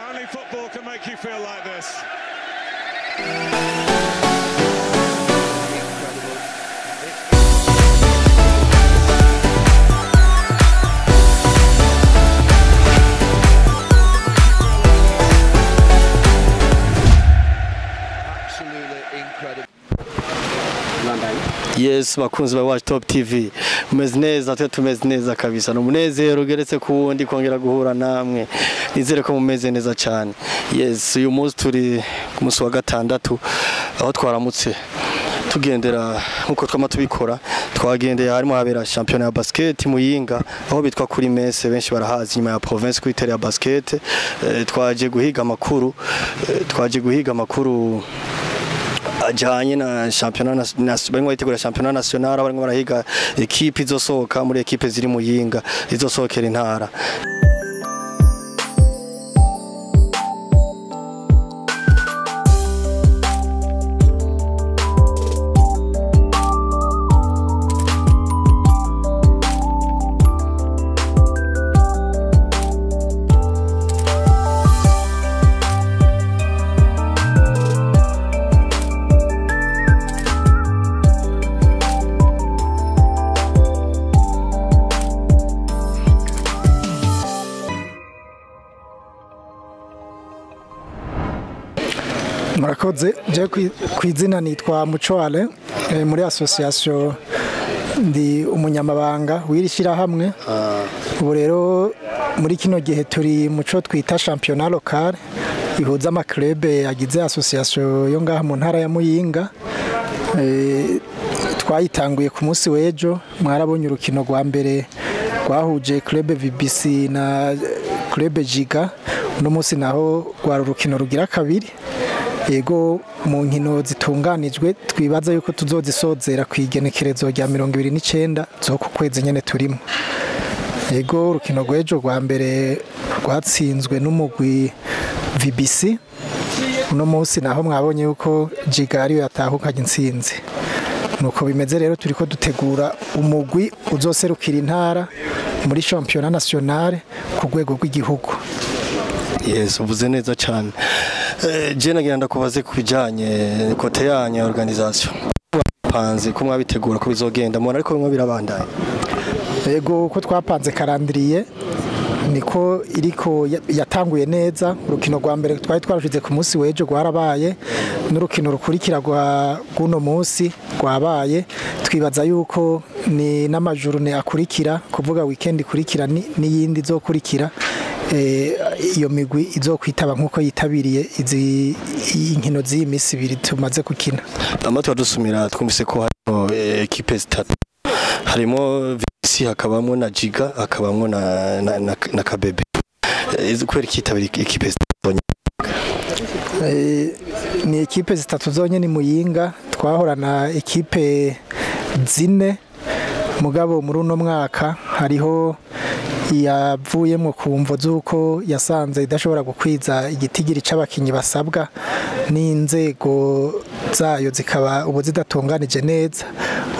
Only football can make you feel like this. Yes, bakunzi ba Watch Top TV umeze neza, tumeze neza kabisa, n'umunezero ugeretse ku wundi kongera guhura namwe, nizere ko mumeze neza cyane. Yes, uyu munsi turi ku munsi wa gatandatu aho twaramutse tugendera nkuko twama tubikora, twagendeye harimo habera championnat ya basket Muyinga aho bitwa kuri Messe, benshi barahazi nyuma ya province kuri terre ya basket. Twaje guhiga amakuru ajanye na championnat barimo bategura championnat national, barimo barahiga equipe izosohoka muri equipe ziri Muyinga izosohokera intara. Murakoze, je kwizina nitwa Mucoale, muri association ndi umunyamabanga wirishira hamwe. Ubu rero muri kino gihe turi muco twita championnat local ihuza ama club yagize association yo ngaha mu ntara ya Muyinga. Twayitanguye ku munsi w'ejo, mwarabonye urukino rwa mbere rwahuje club VBC na club Jiga. Uno munsi naho rwari urukino rugira kabiri. Ego mu nkino zitunganijwe twibaza yuko tuzozisozera kwigenekerezo rya 29 zo ku kwezi nyene turimo. Ego urukino rw'ejo rwa mbere rwatsinzwe n'umugwi VBC. Uno munsi naho mwabonye yuko Jiga ariyo yatahukanye intsinzi. Nuko bimeze rero turiko dutegura umugwi uzoserukira intara muri championnat national ku rwego rw'igihugu. Yes, uvuze neza cyane. Je nagira ndakubaze kubijanye kote yanyu organisation. Panze ko mwabitegura ko bizogenda mubona ariko bimwe birabandanye. Ego uko twapanze calendrier niko iriko yatanguye neza. Urukino rwa mbere twari twarushize ku munsi w'ejo rwarabaye, n'urukino rukurikira guno munsi rwabaye. Twibaza yuko ni n'amajurune akurikira, kuvuga weekend ikurikira n'iyindi zokurikira iyo migwi izokwitaba nkuko yitabiriye izi inkino z'imisi ibiri tumaze gukina. Amatwa dusumira twumvise ko harimo equipe zitatu, harimo VC, hakabamo na Jiga, hakabamo na Kabebe. Kweri kitabiriye equipe zitatu. Ni equipe zitatu zonye ni Muyinga, twahorana equipe zine, mugabo muri uno mwaka hariho yavuyemo kumvo zuko yasanze idashobora gukwiza igitigiri c'abakinyi basabwa n'inzego zayo zikaba ubu zidatunganije neza,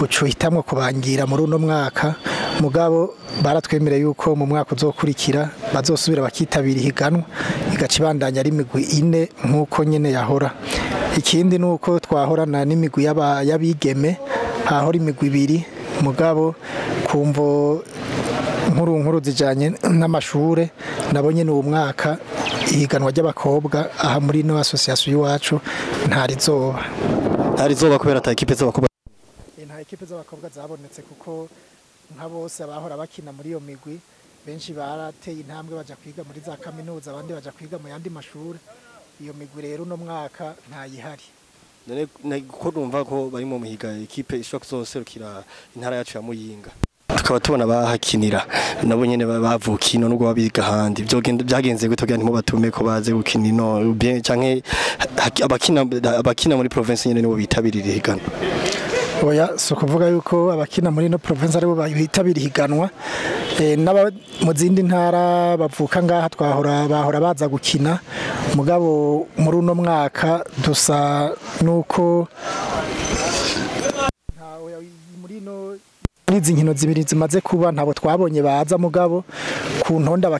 ucuhitamwe kubangira muri uno mwaka. Mugabo baratwemereye yuko mu mwaka uzokurikira bazosubira bakitabira higanwa igacibandanya ari imigwi 4 nkuko nyene yahora. Ikindi nuko twahorana n'imigwi y'abigeme, hahora imigwi 2, mugabo kumvo nkuru zijanye n'amashure nabonye n'uwo mwaka ihiganwa ry'abakobwa aha muri no association y'Iwacu ntarizoba kubera ata equipe z'abakobwa. Nta equipe z'abakobwa zabonetse kuko nka bose abahora bakina muri iyo migwi benshi barateye intambwe baja kwiga muri za kaminuza, abandi baja kwiga mu yandi mashure. Iyo migwi rero no mwaka ntayihari. None ko numva ko bari mu muhiga equipe ishobora kuzoserukira intara yacu ya Muyinga, tukaba tubona bahakinira nabo nyene bavukino n'ubwo babiga handi. Byagenze gute kugira ntimo batume ko baze gukina ino bien canke abakina muri province nyene nibo bitabirira higana? Oya, so kuvuga yuko abakina muri no province aribo bitabira higanwa. N'aba mu zindi ntara bavuka ngaha bahora baza gukina, mugabo muri uno mwaka dusa nuko muri nizi nkino zibiri zimaze kuba ntabo twabonye baza, mugabo ku ntonda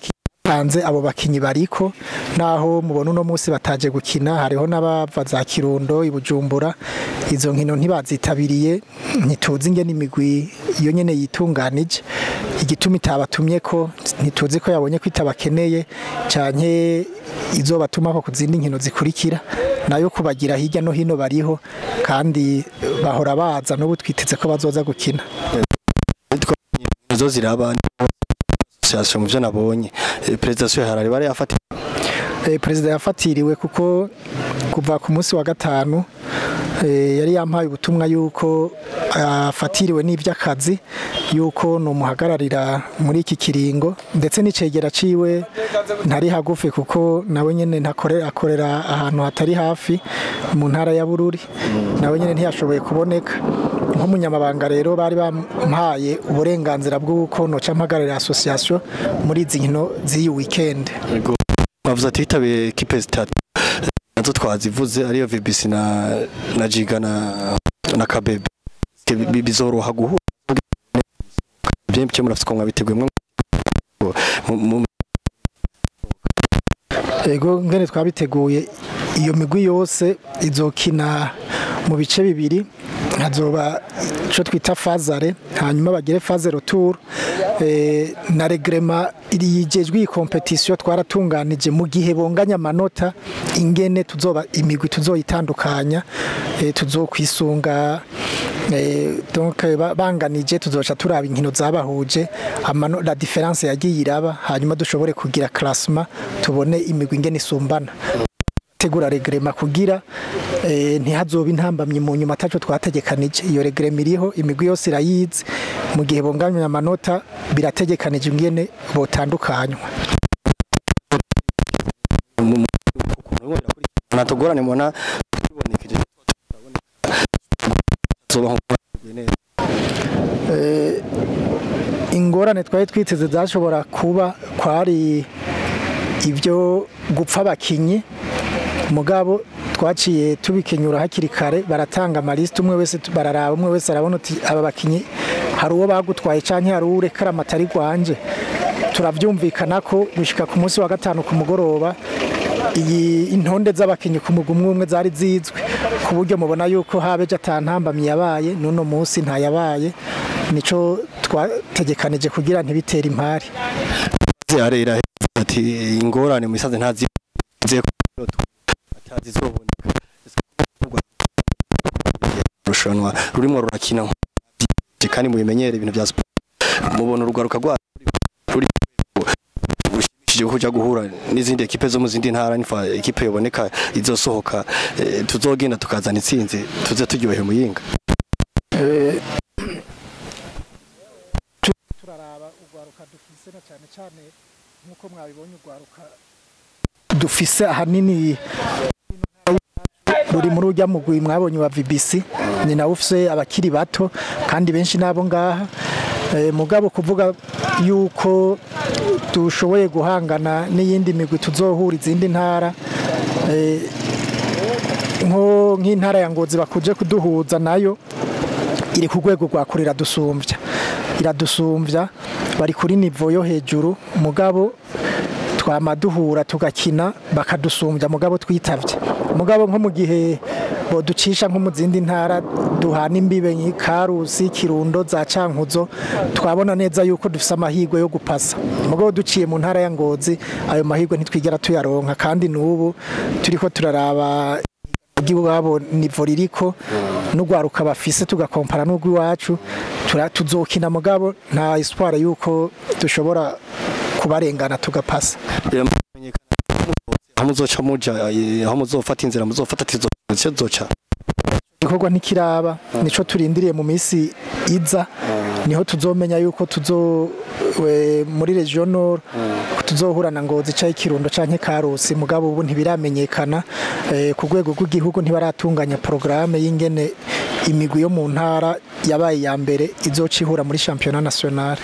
hanze abo bakinyi bariko naho mubona uno munsi bataje gukina hariho n'abava za Kirundo ibujumbura izo nkino ntibazitabiriye ntituzi ingene imigwi iyo nyene yitunganije igituma itabatumye ko ntituzi ko yabonye kwitabakeneye canke izobatuma ko kuzindi nkino zikurikira nayo kubagira hirya no hino bariho kandi bahora baza n'ubu twiteze ko bazoza gukina zo ziraba association muvyo nabonye presentation harari bari afati perezida yafatiriwe kuko kuva ku munsi wa gatanu yari yampaye ubutumwa yuko afatiriwe n'ivy'akazi yuko no muhagararira muri iki kiringo ndetse n'icegera ciwe ntari hagufi kuko nawe nyene akorera ahantu hatari hafi mu ntara ya Bururi nawe nyene ntiyashoboye kuboneka nk'umunyamabanga rero bari bampaye uburenganzira bw'uko noca mpagararira association muri izi nkino z'iyi weekend bavuze ati hitabe equipe zitatu nazo twazivuze ariyo VBC na Jiga na Kabebe bizoroha guhura byemye murafite ko mwabiteguye ego ngene twabiteguye iyo migwi yose izokina mu bice bibiri hazoba cyo twita fazare hanyuma bagire faze retour na regrema iri yigejwe iyi competition twaratunganije mu gihe bonganya amanota ingene tuzoba imigwi tuzoyitandukanya tuzokwisunga donc banganije tuzoca turaba inkino zabahuje la difference yagiye iraba hanyuma dushobore kugira classement tubone imigwi ingene isumbana tegura regrema kugira ntihazoba intambamye mu nyuma ataco twategekanije iyo regrema iriho imigwi yose irayizi mu gihe bonganya amanota birategekanije ingene botandukanywa natogorane mona bibonekeje ingorane twari twiteze zashobora kuba kwari ibyo gupfa abakinyi mugabo twaciye tubikenyura hakiri kare baratanga amaliste umwe wese bararaba umwe wese arabona uti aba bakinyi hari uwo bagutwaye canke hari urekara amatari gwanje turavyumvikana ko gushika ku munsi wa gatanu ku mugoroba iyi intonde z'abakinyi ku mugumwe umwe zari zizwe ku buryo mubona yuko habeje atantambamye yabaye nuno munsi nta yabaye nico twategekanije kugira ntibitera impari arera ati ingorane mu isaze ntazi zizoboneka rushanwa rurimo rurakina kandi mubimenyere ibintu bya sport mubona urugaruka rwa ushimishije kuja guhura n'izindi ekipe zo mu zindi ntara nifa ekipe yoboneka izosohoka tuzogenda tukazana itsinzi tuze turyohe muyinga turaraba ugwaruka dufise na cyane nkuko mwabibonye ugwaruka dufise ahanini ruri muri ujya mugwi mwabonye wa VBC ni nawe ufise abakiri bato kandi benshi nabo ngaha mugabo kuvuga yuko dushoboye guhangana n'iyindi migwi tuzohura izindi ntara nk'intara ya Ngozi bakuje kuduhuza nayo iri ku rwego rwa kurira dusumvya iradusumbya bari kuri nivo yo hejuru mugabo twamaduhura tugakina bakadusumbya mugabo twitavye mugabo nko mu gihe boducisha nko mu zindi ntara duhana imbibe nk'Ikarusi Kirundo za Cankuzo twabona neza yuko dufise amahirwe yo gupasa mugabo duciye mu ntara ya Ngozi ayo mahirwe ntitwigera tuyaronka kandi nubu turiko turaraba bwabo nivo ririko n'ugwaruka bafise tugakompara n'ugwiwacu tuzokina mugabo nta espoir yuko dushobora kubarengana tugapasa muzoca muja aho muzofata inzira muzofata tizoca ikorwa ntikiraba nico turindiriye mu minsi iza niho tuzomenya yuko muri regional tuzohura na Ngozi cya Kirundo canke Karusi mugabo ubu ntibiramenyekana ku rwego rw'igihugu ntibaratunganya programme y'ingene imigwi yo mu ntara yabaye ya mbere izocihura muri championnat national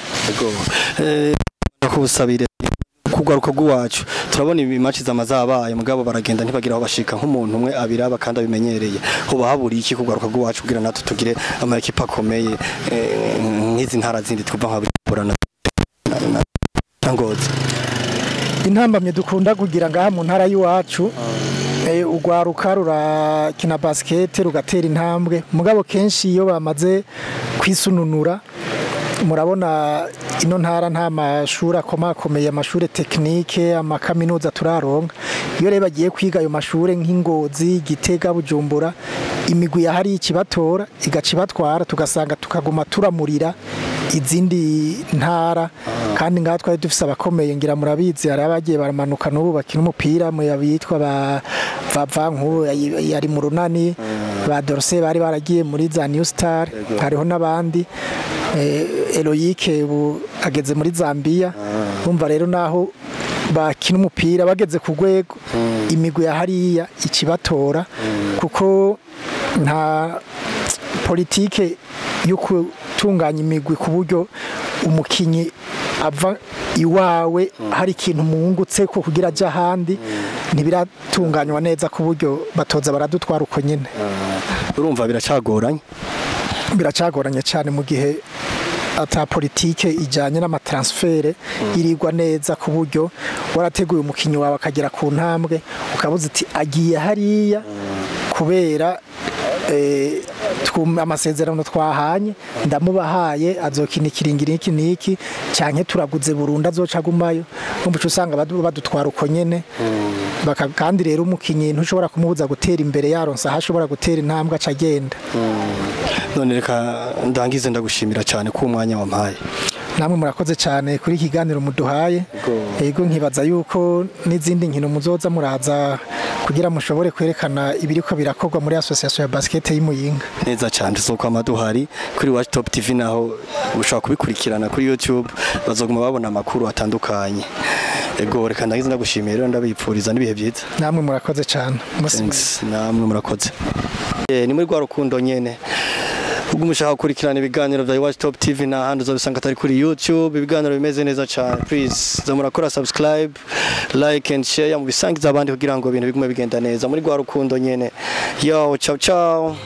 kubusabire kugaruka gwacu turabona ibi match zamazabaye mugabo baragenda ntibagira aho bashika nk'umuntu umwe abiraba kandi abimenyereye hoba haburi iki kugaruka gwacu kugira natwe tugire ama equipe akomeye nk'izi ntara zindi twumva nka Bujumbura na Ngozi intambamye dukunda kugira ngaha mu ntara y'iwacu urwaruka rurakina basket rugatera intambwe mugabo kenshi iyo bamaze kwisununura murabona ino ntara nta mashuri akomakomeye amashuri tekinike amakaminuza turaronka iyo rero bagiye kwiga ayo mashuri nk'Ingozi Gitega Bujumbura imigwi yahari ikibatora igacibatwara tugasanga tukaguma turamurira izindi ntara kandi ngaha twari dufise abakomeye ngira murabizi hari abagiye baramanuka n'ubu bakina umupira mu yabitwa bava nk'ubu yari mu runani ba Dorse bari baragiye muri za New Star hariho n'abandi Eloyike ubu ageze muri Zambia umva rero naho bakina umupira bageze ku rwego imigwi ya hariya ikibatora kuko nta politike yo gutunganya imigwi ku buryo umukinyi ava iwawe hari ikintu mungutse ko kugira aje ahandi ntibiratunganywa neza ku buryo batoza baradutwara uko nyine urumva biracagoranye cyane mu gihe ata politike ijanye n'amatransfere irigwa neza ku buryo warateguye umukinyi wawe akagera ku ntambwe ukabuza iti agiye hariya kubera amasezerano twahanye ndamubahaye azokina ikiringiri niki cyanke turaguze burundu azoca gumayo umbuco usanga badutwara uko nyene kandi rero umukinyi ntushobora kumubuza gutera imbere yaronsa hashobora gutera intambwe acagenda none reka ndangize ndagushimira cyane ku mwanya wampaye namwe murakoze cyane kuri kiganiro muduhaye yego nkibaza yuko n'izindi nkino muzoza muraza kugira mushobore kwerekana ibiriko birakorwa muri association ya basket y'Imuyinga neza cyane tuzoka amaduhari kuri Watch Top TV naho ushaka kubikurikirana kuri YouTube bazoguma babona amakuru atandukanye ego reka ndagize ndagushimira rero ndabipfuriza n'ibihe byiza namwe murakoze cyane namwe murakoze ni muri rwa rukundo nyene ubwo mushaka gukurikirana ibiganiro bya Watch Top TV na handi uzabisanga atari kuri YouTube ibiganiro bimeze neza cyane please zamurakora subscribe like and share mu bisangiza abandi kugira ngo ibintu bigume bigenda neza muri rwa rukundo nyene yo ciao ciao